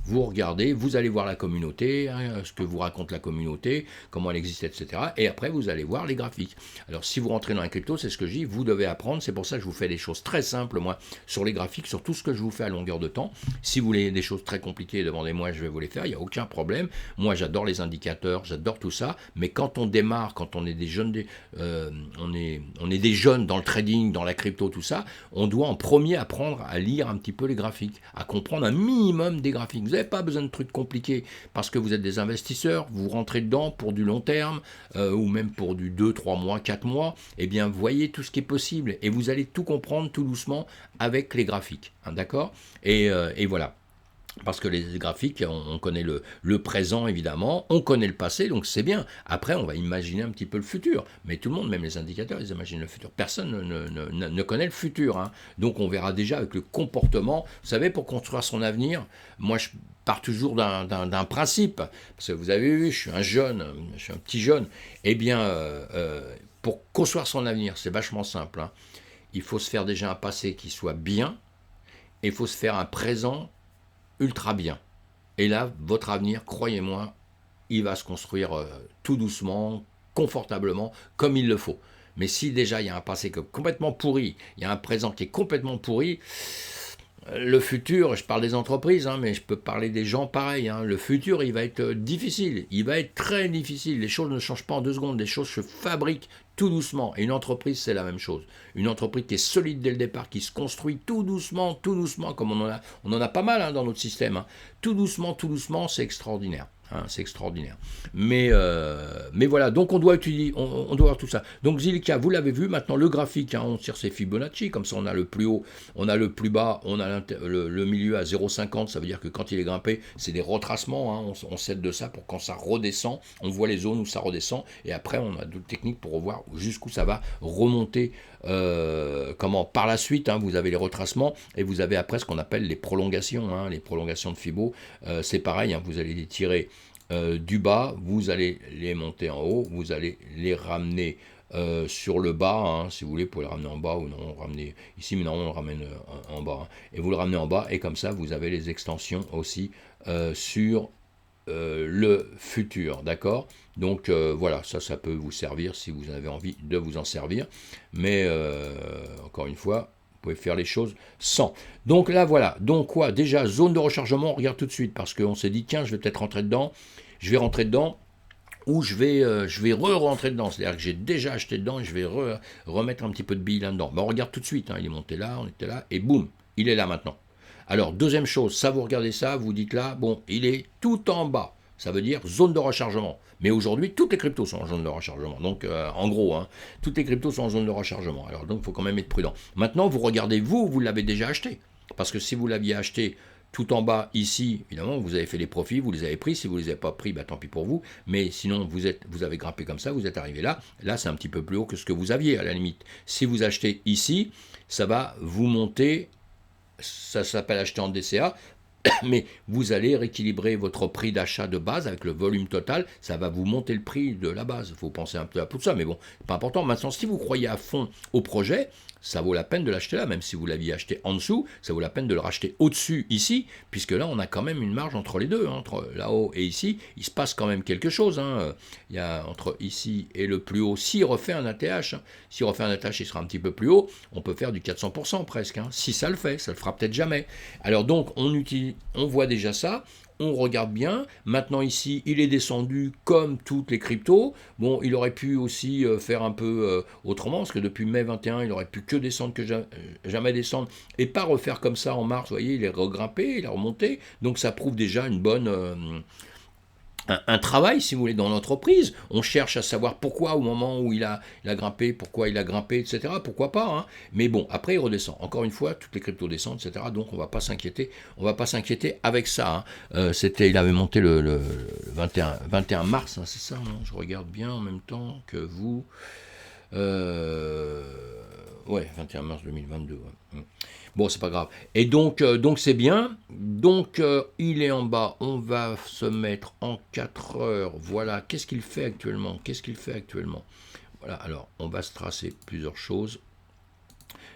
vous regardez, vous allez voir la communauté, hein, ce que vous raconte la communauté, comment elle existe, etc. Et après vous allez voir les graphiques. Alors si vous rentrez dans la crypto, c'est ce que je dis, vous devez apprendre, c'est pour ça que je vous fais des choses très simples, moi, sur les graphiques, sur tout ce que je vous fais à longueur de temps. Si vous voulez des choses très compliquées, demandez-moi, je vais vous les faire, il n'y a aucun problème. Moi, j'adore les indicateurs, j'adore tout ça, mais quand on démarre, quand on est des jeunes, on est des jeunes dans le trading, dans la crypto, tout ça, on doit en premier apprendre à lire un petit peu les graphiques, à comprendre un minimum des graphiques. Vous n'avez pas besoin de trucs compliqués, parce que vous êtes des investisseurs, vous rentrez dedans pour du long terme, ou même pour du 2, 3 mois, 4 mois, eh bien, voyez tout ce qui est possible, et vous allez tout comprendre tout doucement avec les graphiques, hein, d'accord, et voilà. Parce que les graphiques, on connaît le présent évidemment, on connaît le passé, donc c'est bien. Après, on va imaginer un petit peu le futur. Mais tout le monde, même les indicateurs, ils imaginent le futur. Personne ne connaît le futur, hein. Donc on verra déjà avec le comportement. Vous savez, pour construire son avenir, moi je pars toujours d'un principe. Parce que vous avez vu, je suis un petit jeune. Eh bien, pour construire son avenir, c'est vachement simple, hein. Il faut se faire déjà un passé qui soit bien, et il faut se faire un présent ultra bien. Et là, votre avenir, croyez-moi, il va se construire tout doucement, confortablement, comme il le faut. Mais si déjà il y a un passé complètement pourri, il y a un présent qui est complètement pourri, le futur, je parle des entreprises, hein, mais je peux parler des gens pareil, hein, le futur, il va être difficile, il va être très difficile. Les choses ne changent pas en 2 secondes, les choses se fabriquent tout doucement. Et une entreprise, c'est la même chose. Une entreprise qui est solide dès le départ, qui se construit tout doucement, comme on en a pas mal hein, dans notre système. Hein. Tout doucement, c'est extraordinaire. Hein, c'est extraordinaire. Mais voilà, donc on doit étudier, on doit voir tout ça. Donc Zilliqa, vous l'avez vu, maintenant le graphique, hein, on tire ses Fibonacci, comme ça on a le plus haut, on a le plus bas, on a le milieu à 0,50, ça veut dire que quand il est grimpé, c'est des retracements, hein, on s'aide de ça pour quand ça redescend, on voit les zones où ça redescend, et après on a d'autres techniques pour revoir jusqu'où ça va remonter par la suite, hein, vous avez les retracements, et vous avez après ce qu'on appelle les prolongations, hein, les prolongations de Fibo, c'est pareil, hein, vous allez les tirer du bas, vous allez les monter en haut, vous allez les ramener sur le bas, hein, si vous voulez, pour les ramener en bas ou non, ramener ici, mais non, on le ramène en bas, hein, et vous le ramenez en bas, et comme ça, vous avez les extensions aussi sur le futur, d'accord. Donc voilà, ça peut vous servir si vous avez envie de vous en servir, mais encore une fois, vous pouvez faire les choses sans. Donc là, voilà. Donc quoi? Déjà, zone de rechargement, on regarde tout de suite, parce qu'on s'est dit, tiens, je vais peut-être rentrer dedans. Je vais rentrer dedans. où je vais re-rentrer dedans. C'est-à-dire que j'ai déjà acheté dedans et je vais remettre un petit peu de billes là-dedans. Ben, on regarde tout de suite, hein, il est monté là, on était là, et boum, il est là maintenant. Alors, deuxième chose, ça vous regardez ça, vous dites là, bon, il est tout en bas. Ça veut dire zone de rechargement. Mais aujourd'hui, toutes les cryptos sont en zone de rechargement. Donc, en gros, hein, toutes les cryptos sont en zone de rechargement. Alors, donc, il faut quand même être prudent. Maintenant, vous regardez, vous l'avez déjà acheté. Parce que si vous l'aviez acheté tout en bas, ici, évidemment, vous avez fait les profits, vous les avez pris. Si vous ne les avez pas pris, bah, tant pis pour vous. Mais sinon, vous avez grimpé comme ça, vous êtes arrivé là. Là, c'est un petit peu plus haut que ce que vous aviez, à la limite. Si vous achetez ici, ça va vous monter. Ça s'appelle acheter en DCA. Mais vous allez rééquilibrer votre prix d'achat de base avec le volume total, ça va vous monter le prix de la base. Il faut penser un peu à tout ça, mais bon, pas important. Maintenant, si vous croyez à fond au projet, ça vaut la peine de l'acheter là, même si vous l'aviez acheté en dessous, ça vaut la peine de le racheter au-dessus ici, puisque là, on a quand même une marge entre les deux, hein, entre là-haut et ici, il se passe quand même quelque chose. Hein. Il y a entre ici et le plus haut, s'il refait un ATH, hein, s'il refait un ATH, il sera un petit peu plus haut, on peut faire du 400% presque, hein, si ça le fait, ça le fera peut-être jamais. Alors donc, on voit déjà ça, on regarde bien. Maintenant ici, il est descendu comme toutes les cryptos. Bon, il aurait pu aussi faire un peu autrement, parce que depuis mai 21, il aurait pu que descendre, que jamais descendre, et pas refaire comme ça en mars. Vous voyez, il est regrimpé, il est remonté. Donc ça prouve déjà une bonne... un travail, si vous voulez, dans l'entreprise. On cherche à savoir pourquoi, au moment où il a grimpé, pourquoi il a grimpé, etc. Pourquoi pas, hein. Mais bon, après, il redescend. Encore une fois, toutes les cryptos descendent, etc. Donc, on ne va pas s'inquiéter. On va pas s'inquiéter avec ça. Hein. Il avait monté le 21 mars, hein, c'est ça. Hein. Je regarde bien en même temps que vous. Ouais, 21 mars 2022. Ouais. Bon, c'est pas grave. Et donc c'est bien. Donc, il est en bas. On va se mettre en 4 heures. Voilà. Qu'est-ce qu'il fait actuellement? Voilà. Alors, on va se tracer plusieurs choses.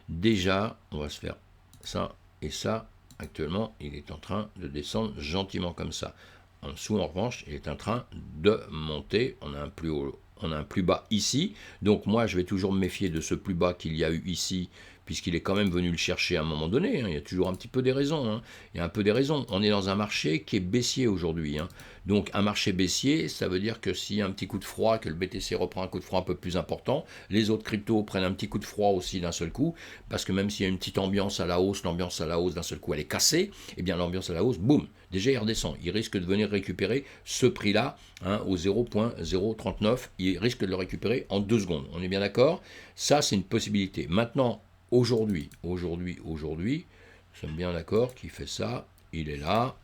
Déjà, on va se faire ça et ça. Actuellement, il est en train de descendre gentiment comme ça. En dessous, en revanche, il est en train de monter. On a un plus haut. On a un plus bas ici. Donc, moi, je vais toujours me méfier de ce plus bas qu'il y a eu ici, puisqu'il est quand même venu le chercher à un moment donné. Hein. Il y a toujours un petit peu des raisons. Hein. Il y a un peu des raisons. On est dans un marché qui est baissier aujourd'hui. Hein. Donc un marché baissier, ça veut dire que s'il y a un petit coup de froid, que le BTC reprend un coup de froid un peu plus important, les autres cryptos prennent un petit coup de froid aussi d'un seul coup, parce que même s'il y a une petite ambiance à la hausse, l'ambiance à la hausse d'un seul coup elle est cassée, et bien l'ambiance à la hausse, boum, déjà il redescend. Il risque de venir récupérer ce prix-là, hein, au 0.039, il risque de le récupérer en 2 secondes. On est bien d'accord? Ça c'est une possibilité. Maintenant, aujourd'hui, nous sommes bien d'accord qu'il fait ça, il est là,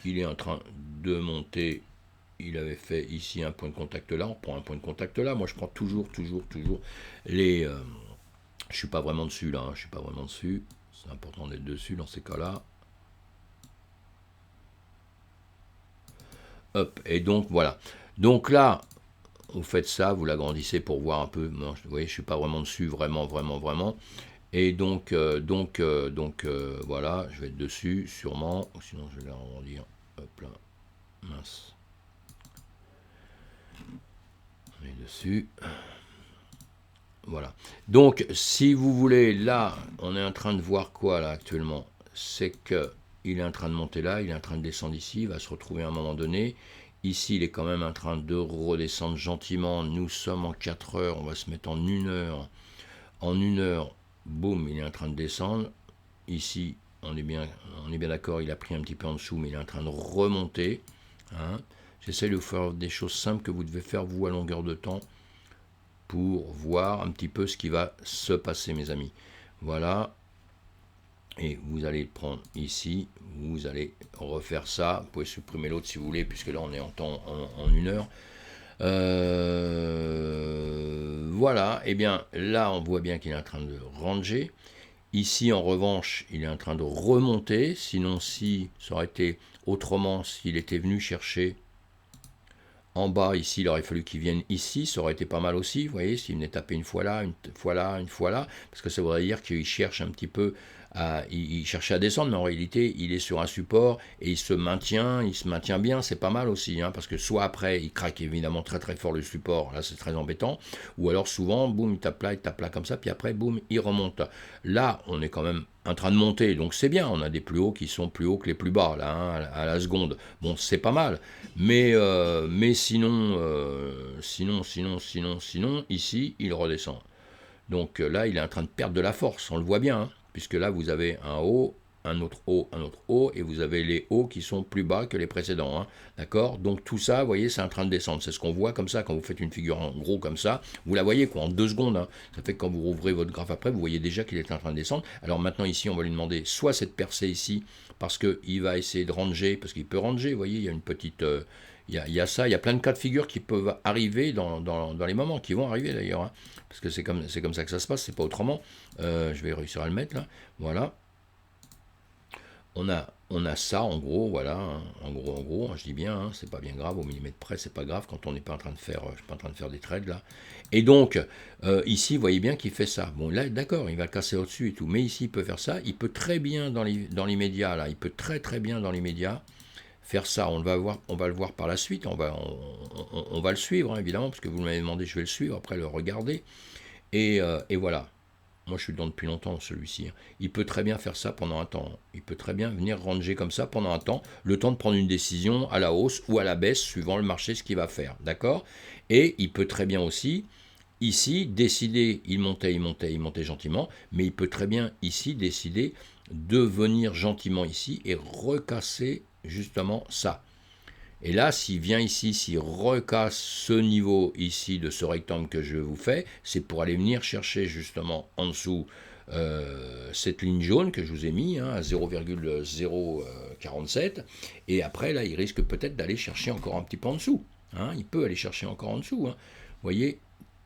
il est en train de monter, il avait fait ici un point de contact là, on prend un point de contact là, moi je prends toujours les... je suis pas vraiment dessus là, hein, je suis pas vraiment dessus, c'est important d'être dessus dans ces cas-là. Hop, et donc voilà. Donc là, vous faites ça, vous l'agrandissez pour voir un peu, non, vous voyez, je suis pas vraiment dessus, vraiment. Et donc, voilà, je vais être dessus, sûrement, ou sinon je vais l'agrandir. Hop là, mince. On est dessus. Voilà. Donc, si vous voulez, là, on est en train de voir quoi, là, actuellement? C'est que il est en train de monter là, il est en train de descendre ici, il va se retrouver à un moment donné. Ici, il est quand même en train de redescendre gentiment. Nous sommes en 4 heures, on va se mettre en 1 heure. En 1 heure, boum, il est en train de descendre. Ici, on est bien d'accord, il a pris un petit peu en dessous, mais il est en train de remonter. Hein. J'essaie de vous faire des choses simples que vous devez faire, vous, à longueur de temps, pour voir un petit peu ce qui va se passer, mes amis. Voilà. Et vous allez le prendre ici, vous allez refaire ça. Vous pouvez supprimer l'autre si vous voulez, puisque là, on est en 1 heure. Voilà, et bien là on voit bien qu'il est en train de ranger. Ici en revanche il est en train de remonter, sinon si ça aurait été autrement, s'il était venu chercher en bas ici, il aurait fallu qu'il vienne ici, ça aurait été pas mal aussi, vous voyez, s'il venait taper une fois là, une fois là, parce que ça voudrait dire qu'il cherche un petit peu il cherchait à descendre, mais en réalité, il est sur un support et il se maintient bien, c'est pas mal aussi, hein, parce que soit après, il craque évidemment très très fort le support, là c'est très embêtant, ou alors souvent, boum, il tape là comme ça, puis après, boum, il remonte. Là, on est quand même en train de monter, donc c'est bien, on a des plus hauts qui sont plus hauts que les plus bas, là, hein, à la seconde. Bon, c'est pas mal, mais sinon, ici, il redescend. Donc là, il est en train de perdre de la force, on le voit bien, hein, puisque là, vous avez un haut, un autre haut, et vous avez les hauts qui sont plus bas que les précédents. Hein, d'accord. Donc tout ça, vous voyez, c'est en train de descendre. C'est ce qu'on voit comme ça, quand vous faites une figure en gros comme ça, vous la voyez quoi, en 2 secondes. Hein. Ça fait que quand vous rouvrez votre graphe après, vous voyez déjà qu'il est en train de descendre. Alors maintenant, ici, on va lui demander soit cette percée ici, parce qu'il va essayer de ranger, parce qu'il peut ranger, vous voyez, il y a une petite... il y a ça, il y a plein de cas de figure qui peuvent arriver dans les moments, qui vont arriver d'ailleurs, hein, parce que c'est comme ça que ça se passe, c'est pas autrement. Je vais réussir à le mettre là, voilà. On a ça en gros, voilà, hein, en gros, hein, je dis bien, hein, c'est pas bien grave, au millimètre près, c'est pas grave quand on n'est pas en train de faire, je suis pas en train de faire des trades là. Et donc, ici, vous voyez bien qu'il fait ça. Bon, là, d'accord, il va le casser au-dessus et tout, mais ici, il peut faire ça, il peut très bien dans l'immédiat, là, il peut très très bien dans l'immédiat faire ça, on va le voir par la suite, on va le suivre, hein, évidemment, parce que vous m'avez demandé, je vais le suivre, après le regarder, et voilà. Moi, je suis dedans depuis longtemps, celui-ci. Hein. Il peut très bien faire ça pendant un temps. Il peut très bien venir ranger comme ça pendant un temps, le temps de prendre une décision à la hausse ou à la baisse, suivant le marché, ce qu'il va faire. D'accord. Et il peut très bien aussi, ici, décider, il montait gentiment, mais il peut très bien, ici, décider de venir gentiment ici et recasser justement ça. Et là, s'il vient ici, s'il recasse ce niveau ici de ce rectangle que je vous fais, c'est pour aller venir chercher justement en dessous cette ligne jaune que je vous ai mis, hein, à 0,047. Et après, là, il risque peut-être d'aller chercher encore un petit peu en dessous. Hein, il peut aller chercher encore en dessous. Hein. Vous voyez,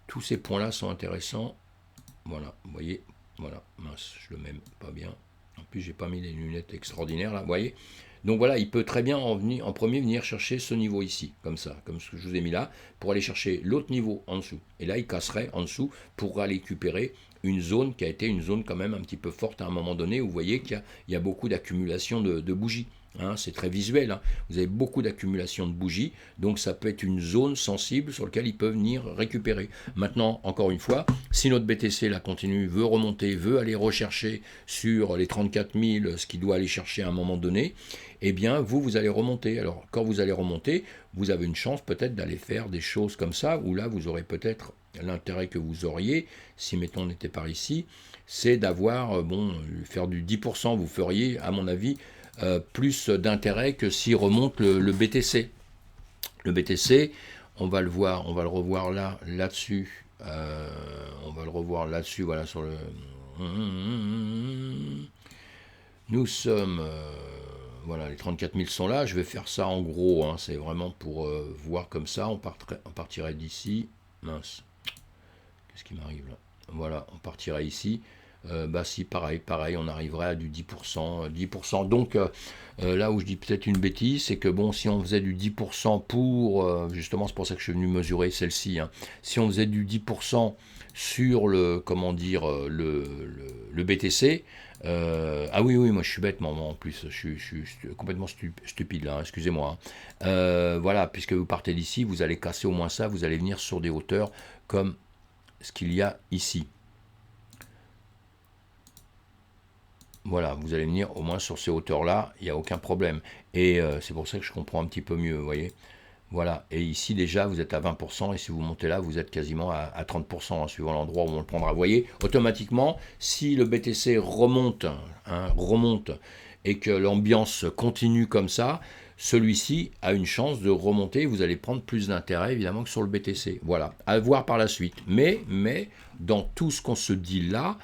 tous ces points-là sont intéressants. Voilà, vous voyez, voilà, mince, je le mets pas bien. En plus, j'ai pas mis des lunettes extraordinaires là, vous voyez. Donc voilà, il peut très bien en premier venir chercher ce niveau ici, comme ça, comme ce que je vous ai mis là, pour aller chercher l'autre niveau en dessous. Et là, il casserait en dessous pour aller récupérer une zone qui a été une zone quand même un petit peu forte à un moment donné, où vous voyez qu'il y a beaucoup d'accumulation de bougies. Hein, c'est très visuel, hein. Vous avez beaucoup d'accumulation de bougies, donc ça peut être une zone sensible sur laquelle ils peuvent venir récupérer. Maintenant, encore une fois, si notre BTC là continue, veut remonter, veut aller rechercher sur les 34 000 ce qu'il doit aller chercher à un moment donné, eh bien vous allez remonter. Alors quand vous allez remonter, vous avez une chance peut-être d'aller faire des choses comme ça, où là vous aurez peut-être l'intérêt que vous auriez, si mettons on était par ici, c'est d'avoir, faire du 10%, vous feriez à mon avis, plus d'intérêt que s'il remonte le BTC. Le BTC, on va le revoir là-dessus. On va le revoir là-dessus, voilà, sur le... Nous sommes... voilà, les 34 000 sont là. Je vais faire ça en gros, hein, c'est vraiment pour voir comme ça. On partirait d'ici. Mince. Qu'est-ce qui m'arrive là? Voilà, on partirait ici. Si pareil, on arriverait à du 10%. 10%. Donc là où je dis peut-être une bêtise, c'est que bon, si on faisait du 10% pour, justement c'est pour ça que je suis venu mesurer celle-ci, hein, si on faisait du 10% sur le, comment dire, le BTC, ah oui, moi je suis bête, moi en plus, je suis complètement stupide là, hein, excusez-moi. Hein. Voilà, puisque vous partez d'ici, vous allez casser au moins ça, vous allez venir sur des hauteurs comme ce qu'il y a ici. Voilà, vous allez venir au moins sur ces hauteurs-là, il n'y a aucun problème. Et c'est pour ça que je comprends un petit peu mieux, vous voyez. Voilà, et ici déjà vous êtes à 20%, et si vous montez là, vous êtes quasiment à 30%, hein, suivant l'endroit où on le prendra. Vous voyez, automatiquement, si le BTC remonte, et que l'ambiance continue comme ça, celui-ci a une chance de remonter, vous allez prendre plus d'intérêt évidemment que sur le BTC. Voilà, à voir par la suite. Mais dans tout ce qu'on se dit là,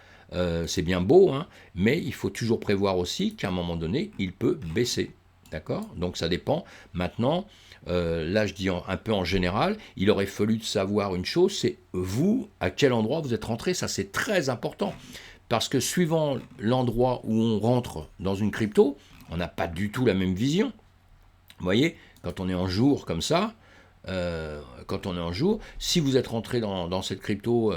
c'est bien beau, hein, mais il faut toujours prévoir aussi qu'à un moment donné, il peut baisser. D'accord? Donc ça dépend. Maintenant, là je dis un peu en général, il aurait fallu savoir une chose, c'est vous, à quel endroit vous êtes rentré, ça c'est très important. Parce que suivant l'endroit où on rentre dans une crypto, on n'a pas du tout la même vision. Vous voyez, quand on est en jour comme ça, quand on est en jour. Si vous êtes rentré dans cette crypto,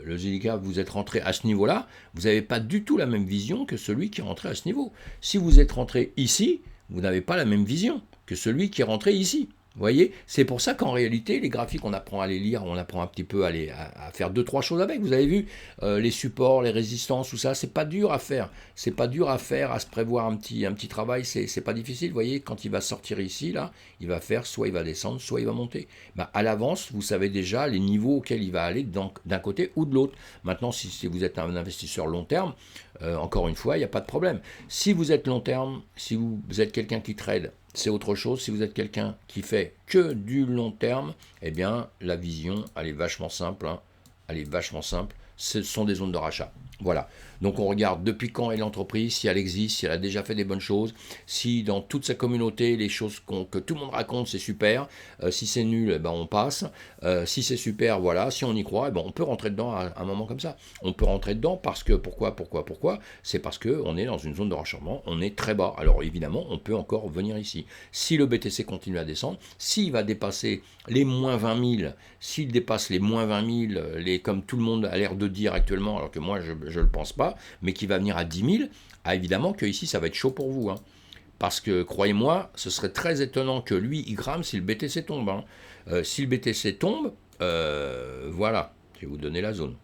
le ZK, vous êtes rentré à ce niveau-là, vous n'avez pas du tout la même vision que celui qui est rentré à ce niveau. Si vous êtes rentré ici, vous n'avez pas la même vision que celui qui est rentré ici. Vous voyez, c'est pour ça qu'en réalité, les graphiques, on apprend à les lire, on apprend un petit peu à faire 2-3 choses avec. Vous avez vu, les supports, les résistances, tout ça, c'est pas dur à faire. C'est pas dur à faire, à se prévoir un petit travail, c'est pas difficile. Vous voyez, quand il va sortir ici, là, il va faire, soit il va descendre, soit il va monter. Bah, à l'avance, vous savez déjà les niveaux auxquels il va aller d'un côté ou de l'autre. Maintenant, si vous êtes un investisseur long terme, encore une fois, il n'y a pas de problème. Si vous êtes long terme, si vous êtes quelqu'un qui trade, c'est autre chose. Si vous êtes quelqu'un qui fait que du long terme, eh bien, la vision, elle est vachement simple. Hein. Elle est vachement simple. Ce sont des zones de rachat. Voilà. Donc, on regarde depuis quand est l'entreprise, si elle existe, si elle a déjà fait des bonnes choses, si dans toute sa communauté, les choses que tout le monde raconte, c'est super. Si c'est nul, eh ben, on passe. Si c'est super, voilà. Si on y croit, eh ben, on peut rentrer dedans à un moment comme ça. On peut rentrer dedans parce que, pourquoi c'est parce qu'on est dans une zone de rachat. On est très bas. Alors, évidemment, on peut encore venir ici. Si le BTC continue à descendre, s'il va dépasser les moins 20 000, s'il dépasse les moins 20 000, comme tout le monde a l'air de dire actuellement, alors que moi, je ne le pense pas, mais qui va venir à 10 000, évidemment que ici, ça va être chaud pour vous. Hein. Parce que, croyez-moi, ce serait très étonnant que lui, il crame si le BTC tombe. Hein. Si le BTC tombe, voilà, je vais vous donner la zone.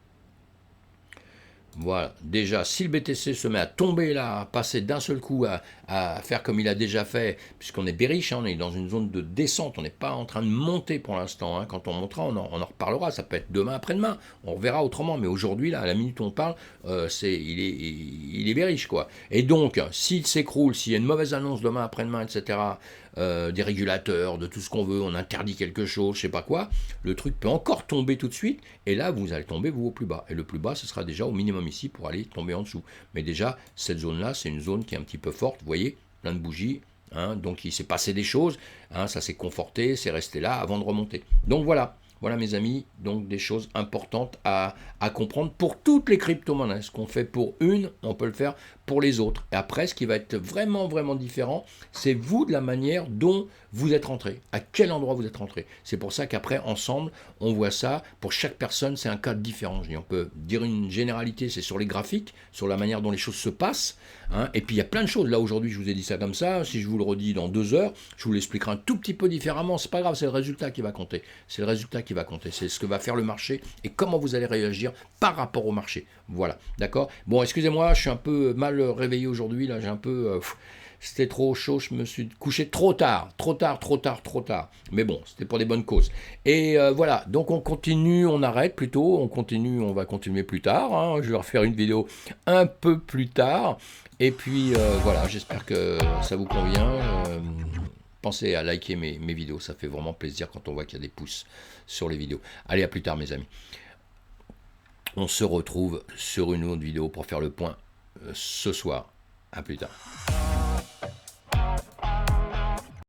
Voilà, déjà, si le BTC se met à tomber là, à passer d'un seul coup à faire comme il a déjà fait, puisqu'on est bearish, hein, on est dans une zone de descente, on n'est pas en train de monter pour l'instant. Hein. Quand on montera, on en reparlera, ça peut être demain, après-demain, on reverra autrement. Mais aujourd'hui, là, à la minute où on parle, il est bearish, quoi. Et donc, s'il s'écroule, s'il y a une mauvaise annonce demain, après-demain, etc., des régulateurs, de tout ce qu'on veut, on interdit quelque chose, je sais pas quoi, le truc peut encore tomber tout de suite, et là, vous allez tomber, vous, au plus bas. Et le plus bas, ce sera déjà au minimum ici pour aller tomber en dessous. Mais déjà, cette zone-là, c'est une zone qui est un petit peu forte, vous voyez, plein de bougies, hein, donc il s'est passé des choses, hein, ça s'est conforté, c'est resté là avant de remonter. Donc voilà. Voilà mes amis, donc des choses importantes à comprendre pour toutes les crypto-monnaies. Ce qu'on fait pour une, on peut le faire pour les autres. Et après, ce qui va être vraiment, vraiment différent, c'est vous de la manière dont vous êtes rentré, à quel endroit vous êtes rentré. C'est pour ça qu'après, ensemble, on voit ça. Pour chaque personne, c'est un cas différent. On peut dire une généralité, c'est sur les graphiques, sur la manière dont les choses se passent. Hein. Et puis, il y a plein de choses. Là, aujourd'hui, je vous ai dit ça comme ça. Si je vous le redis dans 2 heures, je vous l'expliquerai un tout petit peu différemment. C'est pas grave, c'est le résultat qui va compter. C'est le résultat qui va compter. C'est ce que va faire le marché et comment vous allez réagir par rapport au marché. Voilà, d'accord. Bon, excusez-moi, je suis un peu mal réveillé aujourd'hui. Là, j'ai un peu... c'était trop chaud, je me suis couché trop tard. Mais bon, c'était pour des bonnes causes. Et voilà, donc on continue, on arrête plutôt, on va continuer plus tard. Hein. Je vais refaire une vidéo un peu plus tard. Et puis voilà, j'espère que ça vous convient. Pensez à liker mes vidéos, ça fait vraiment plaisir quand on voit qu'il y a des pouces sur les vidéos. Allez, à plus tard mes amis. On se retrouve sur une autre vidéo pour faire le point ce soir. À plus tard.